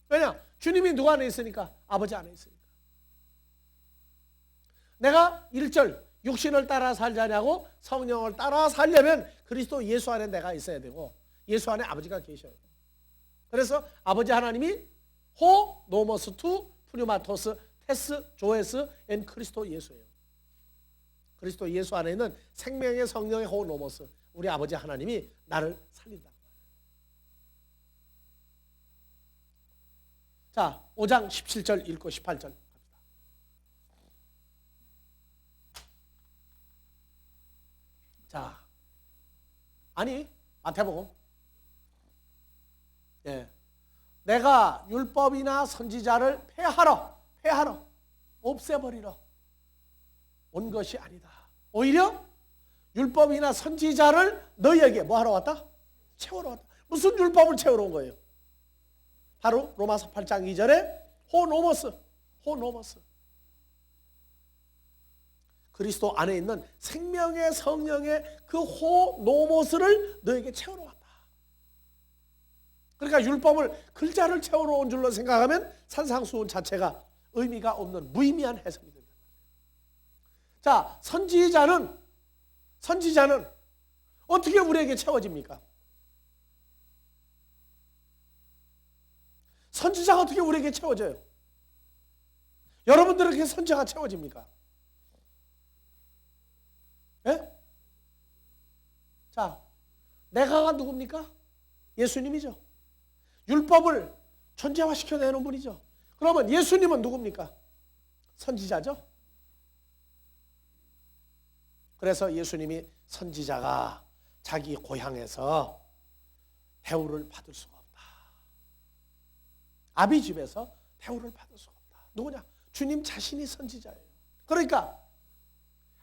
왜냐? 주님이 누구 안에 있으니까? 아버지 안에 있으니까. 내가 1절 육신을 따라 살자냐고 성령을 따라 살려면 그리스도 예수 안에 내가 있어야 되고, 예수 안에 아버지가 계셔요. 그래서 아버지 하나님이 호 노모스 투 푸뉴마토스 테스 조에스 앤 그리스도 예수예요. 그리스도 예수 안에 있는 생명의 성령의 호 노모스, 우리 아버지 하나님이 나를 살린다. 자, 5장 17절 읽고 18절 갑니다. 자, 아니 마태복음, 예, 내가 율법이나 선지자를 폐하러 없애버리러 온 것이 아니다. 오히려 율법이나 선지자를 너희에게 뭐 하러 왔다? 채우러 왔다. 무슨 율법을 채우러 온 거예요? 바로 로마서 8장 2절에 호노모스. 그리스도 안에 있는 생명의 성령의 그 호노모스를 너에게 채우러 왔다. 그러니까 율법을 글자를 채우러 온 줄로 생각하면 산상수훈 자체가 의미가 없는 무의미한 해석이 된다. 자, 선지자는 어떻게 우리에게 채워집니까? 선지자가 어떻게 우리에게 채워져요? 여러분들에게 선지자가 채워집니까? 예? 자, 내가가 누굽니까? 예수님이죠. 율법을 존재화시켜내는 분이죠. 그러면 예수님은 누굽니까? 선지자죠. 그래서 예수님이 선지자가 자기 고향에서 대우를 받을 수가 없다. 아비 집에서 대우를 받을 수가 없다. 누구냐? 주님 자신이 선지자예요. 그러니까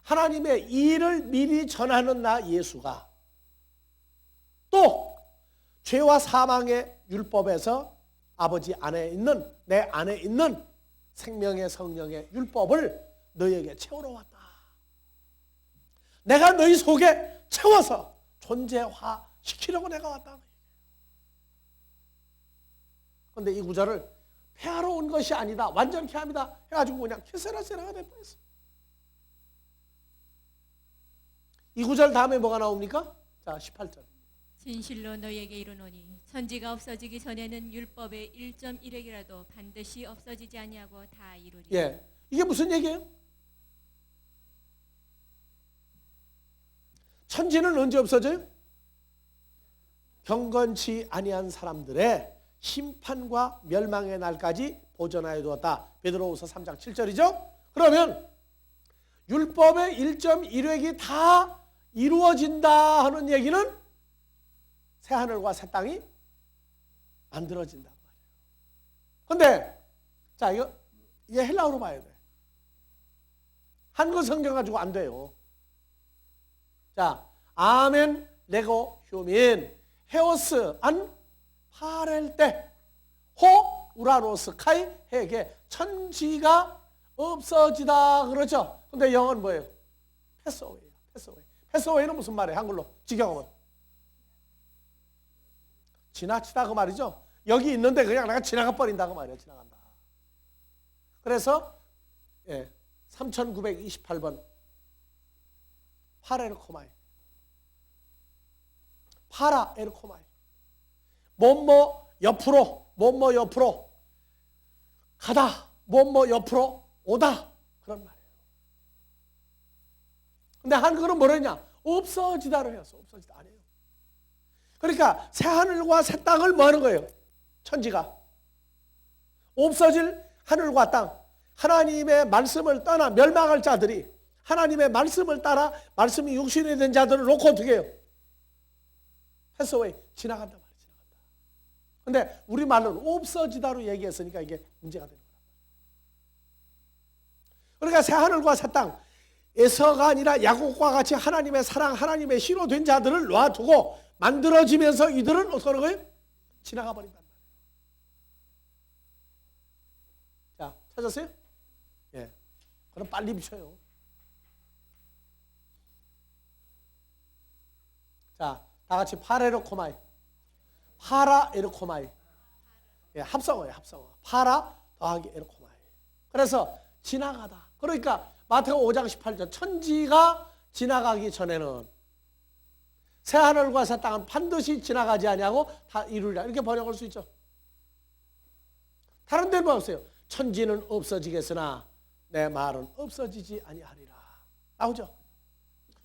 하나님의 일을 미리 전하는 나 예수가 또 죄와 사망의 율법에서 아버지 안에 있는, 내 안에 있는 생명의 성령의 율법을 너희에게 채우러 왔다. 내가 너희 속에 채워서 존재화시키려고 내가 왔다. 그런데 이 구절을 폐하러 온 것이 아니다, 완전케 합니다 해가지고 그냥 케세라세라가 돼버렸어요. 이 구절 다음에 뭐가 나옵니까? 자, 18절. 진실로 너희에게 이르노니 선지가 없어지기 전에는 율법의 1.1획이라도 반드시 없어지지 아니하고 다 이루리라. 예, 이게 무슨 얘기예요? 천지는 언제 없어져요? 경건치 아니한 사람들의 심판과 멸망의 날까지 보존하여 두었다. 베드로후서 3장 7절이죠. 그러면 율법의 1.1획이 다 이루어진다 하는 얘기는 새하늘과 새 땅이 만들어진단 말이에요. 근데 자, 이게 헬라어로 봐야 돼. 한글 성경 가지고 안 돼요. 자, 아멘 레고 휴민 헤오스 안 파렐 때 호 우라노스 카이 해게 천지가 없어지다 그러죠. 근데 영어는 뭐예요? 패스어웨이예요. 패스어웨이는 무슨 말이에요? 한글로 직역하면 지나치다 그 말이죠. 여기 있는데 그냥 내가 지나가 버린다 그 말이에요. 지나간다. 그래서 3928번 파레르코마이, 파라에르코마이, 뭐뭐 옆으로 가다, 뭐뭐 옆으로 오다 그런 말이에요. 근데 한글은 뭐랬냐? 없어지다를 해서 없어지다 아니에요. 그러니까 새 하늘과 새 땅을 뭐 하는 거예요? 천지가 없어질 하늘과 땅, 하나님의 말씀을 떠나 멸망할 자들이 하나님의 말씀을 따라 말씀이 육신이 된 자들을 놓고 어떻게 해요? 패스웨이, 지나간단 말이에요. 지나간다. 근데 우리말로는 없어지다로 얘기했으니까 이게 문제가 되는 거예요. 그러니까 새 하늘과 새 땅에서가 아니라 야곱과 같이 하나님의 사랑, 하나님의 신호 된 자들을 놔두고 만들어지면서 이들은 어떻게 하는 거예요? 지나가 버린단 말이에요. 자, 찾았어요? 예. 그럼 빨리 비춰요. 자, 다 같이 파레르코마이, 파라에르코마이. 예, 합성어예요, 합성어. 파라 더하기 에르코마이. 그래서 지나가다. 그러니까 마태복음 5장 18절 천지가 지나가기 전에는 새 하늘과 새 땅은 반드시 지나가지 아니하고 다 이루리라. 이렇게 번역할 수 있죠. 다른 데는 없어요. 천지는 없어지겠으나 내 말은 없어지지 아니하리라. 나오죠.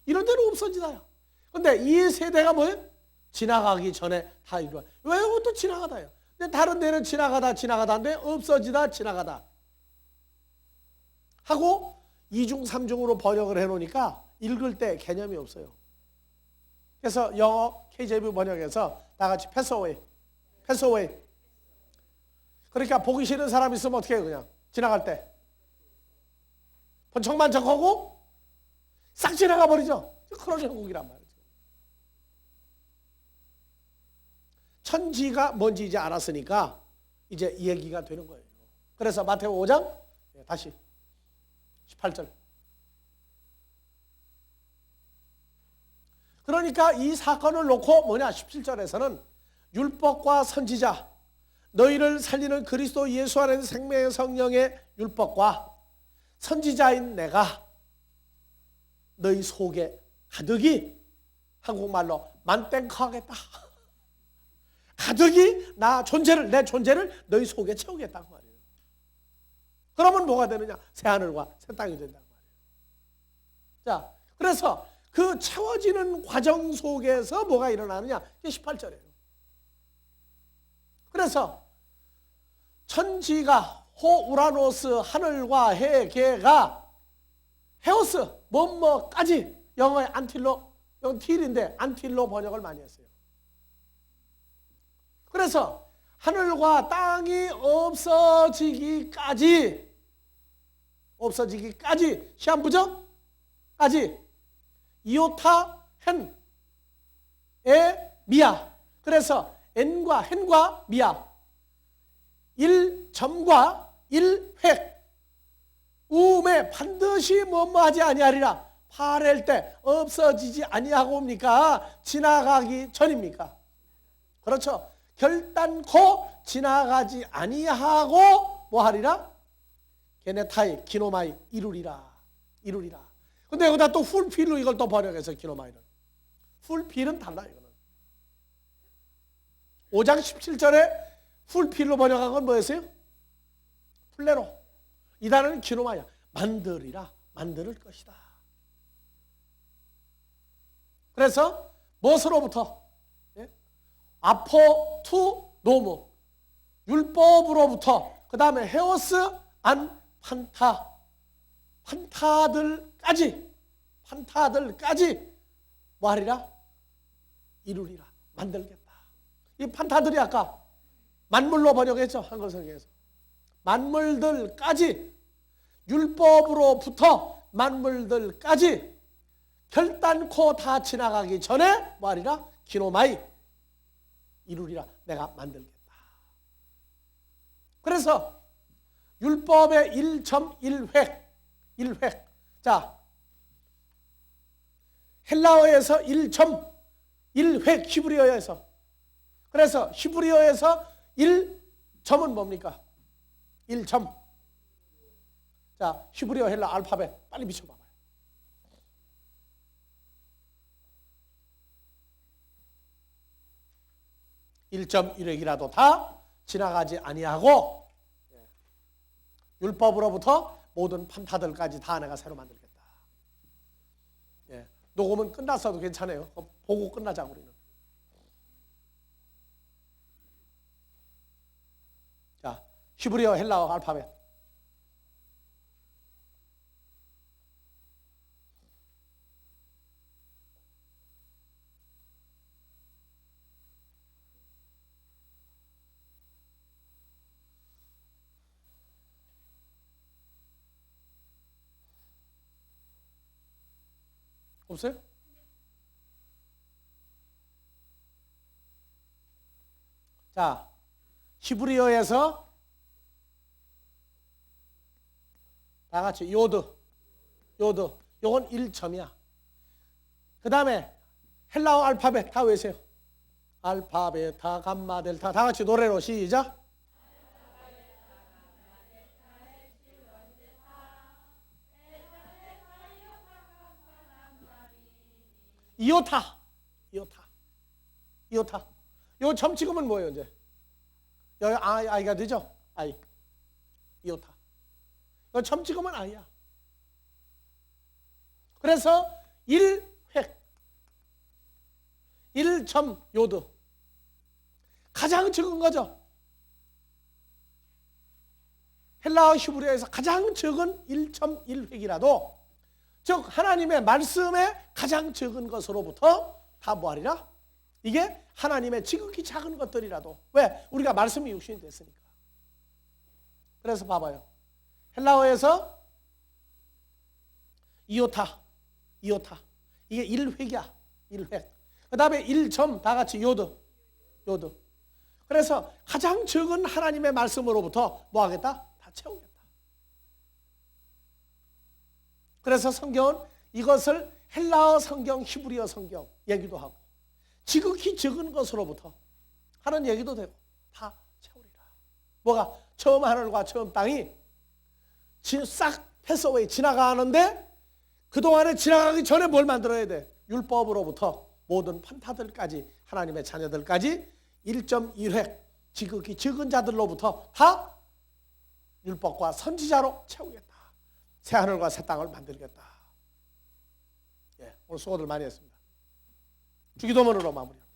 이런 데는 없어지다요. 근데 이 세대가 뭐예요? 지나가기 전에 다 이루어. 왜 이것도 지나가다요? 근데 다른 데는 지나가다인데 없어지다 지나가다 하고 2중 3중으로 번역을 해놓으니까 읽을 때 개념이 없어요. 그래서 영어 KJV 번역에서 다 같이 pass away. 그러니까 보기 싫은 사람 있으면 어떻게 해요? 그냥 지나갈 때 번쩍만쩍하고 싹 지나가 버리죠. 그런 형국이란 말이죠. 천지가 뭔지 이제 알았으니까 이제 이 얘기가 되는 거예요. 그래서 마태오 5장 다시 18절. 그러니까 이 사건을 놓고 뭐냐 17절에서는 율법과 선지자 너희를 살리는 그리스도 예수 안에 생명의 성령의 율법과 선지자인 내가 너희 속에 가득히 한국말로 만땡커하겠다. 가득히 내 존재를 너희 속에 채우겠다고 말이에요. 그러면 뭐가 되느냐? 새하늘과 새 땅이 된다고 말이에요. 자, 그래서 그 채워지는 과정 속에서 뭐가 일어나느냐? 이게 18절이에요. 그래서 천지가 호우라노스 하늘과 해, 개가 헤오스 뭐뭐까지 영어의 안틸로, 영어 틸인데 안틸로 번역을 많이 했어요. 그래서 하늘과 땅이 없어지기까지 시한부정까지 이오타 hen의 미야. 그래서 n과 hen과 미야 1점과 1획 우음에 반드시 뭐뭐하지 아니하리라. 파렐 때 없어지지 아니하고 옵니까? 지나가기 전입니까? 그렇죠. 결단코 지나가지 아니하고 뭐하리라? 게네타이 기노마이 이루리라. 근데 여기다 또 풀필로 이걸 또 번역해서 기노마이를. 풀필은 달라 이거는. 5장 17절에 풀필로 번역한 건 뭐였어요? 플레로. 이 단어는 기노마야. 만들이라. 만들 것이다. 그래서 무엇으로부터? 아포 투 노무. 율법으로부터. 그 다음에 헤오스 안 판타. 판타들까지 뭐하리라? 이루리라. 만들겠다. 이 판타들이 아까 만물로 번역했죠. 한글 성경에서. 만물들까지 율법으로부터 만물들까지 결단코 다 지나가기 전에 뭐하리라? 기노마이 이루리라. 내가 만들겠다. 그래서 율법의 1.1획 자 헬라어에서 1.1획 히브리어에서 그래서 히브리어에서 1점은 뭡니까? 1점. 자, 히브리어 헬라 알파벳 빨리 비춰봐봐요. (1.1획이라도) 다 지나가지 아니하고 율법으로부터 모든 판타들까지 다 내가 새로 만들겠다. 녹음은 끝났어도 괜찮아요. 보고 끝나자고 우리는. 자, 히브리어 헬라어 알파벳. 없어요? 자, 히브리어에서 다 같이 요드. 요건 1점이야. 그 다음에 헬라어 알파벳 다 외세요. 알파, 베타, 감마, 델타 다 같이 노래로 시작. 이오타. 이오타. 요 점 찍으면 뭐예요 이제? 여기 아이가 되죠? 아이. 이오타. 요 점 찍으면 아이야. 그래서 1획. 1점 요드. 가장 적은 거죠. 헬라어 히브리어에서 가장 적은 1.1획이라도 즉 하나님의 말씀에 가장 적은 것으로부터 다 뭐하리라? 이게 하나님의 지극히 작은 것들이라도 왜? 우리가 말씀이 육신이 됐으니까. 그래서 봐봐요. 헬라어에서 이오타 이게 1획이야. 1획. 그 다음에 1점 다 같이 요드. 그래서 가장 적은 하나님의 말씀으로부터 뭐 하겠다? 다 채우겠다. 그래서 성경은 이것을 헬라어 성경, 히브리어 성경 얘기도 하고 지극히 적은 것으로부터 하는 얘기도 되고 다 채우리라. 뭐가? 처음 하늘과 처음 땅이 싹 패스어웨이 지나가는데 그동안에 지나가기 전에 뭘 만들어야 돼? 율법으로부터 모든 판타들까지 하나님의 자녀들까지 1.1획 지극히 적은 자들로부터 다 율법과 선지자로 채우겠다. 새 하늘과 새 땅을 만들겠다. 예, 오늘 수고들 많이 했습니다. 주기도문으로 마무리합니다.